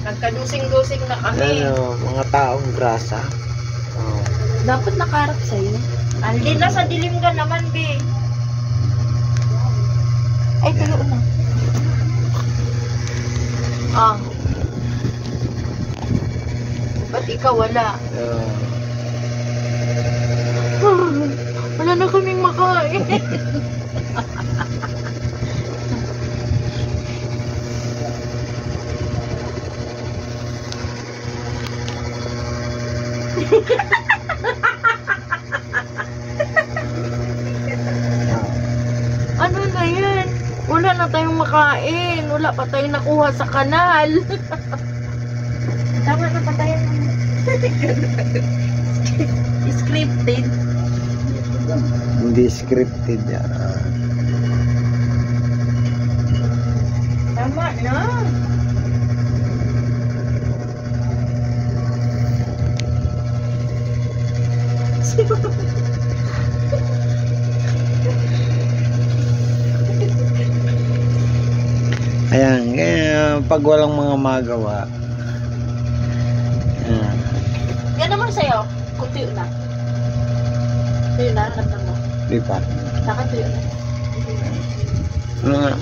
Nagkadusing-dusing na kami. Ano, mga taong grasa. Oh. Dapat nakaharap sa'yo. Andi na sa dilim ka naman, be. Ay, tuyo na. Ah. Ba't ikaw wala? Wala na kaming makain. Ano na yan? Wala na tayong makain. Wala pa tayong nakuha sa kanal. Tama na patayan mo. Scripted. Hindi scripted yan. Tama na. Ayan, pag walang mga magawa. Ayan. Yan naman sa'yo. Kung tuyo na. Tuyo na, ramdam mo. Di pa. Saka tuyo na. Ano nga?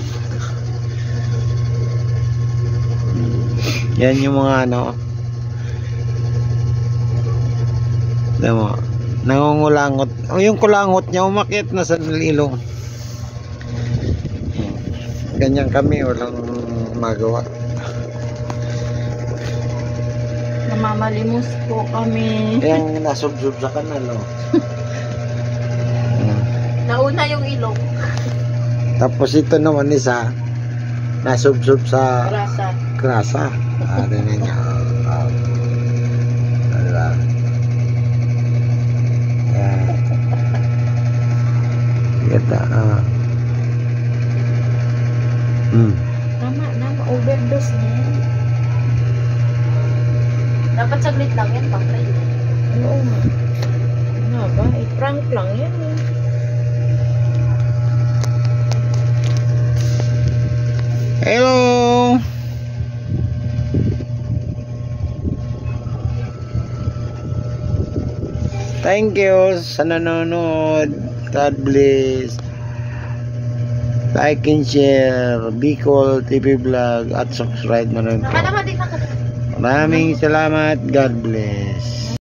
Yan yung mga ano. Alam mo, nangungulangot. O yung kulangot niya umakyat na sa ilong. Ganyan kami, walang magawa. Namamalimos po kami. Yan nasubsob sa kanal, no? Nauna yung ilong. Tapos ito naman isa, nasubsob sa Grasa. grasa. Tingnan niya. Diba? Yan. Ganda, Tama na, ma-overdose na yan. Dapat saglit lang yan, pang-try. Oo nga. Ano ba? I-prank lang yan eh. Hello! Thank you sa nanonood. God bless. Like and share Bicol TV Vlog at subscribe na rin po. Naman din ako. Maraming salamat. God bless.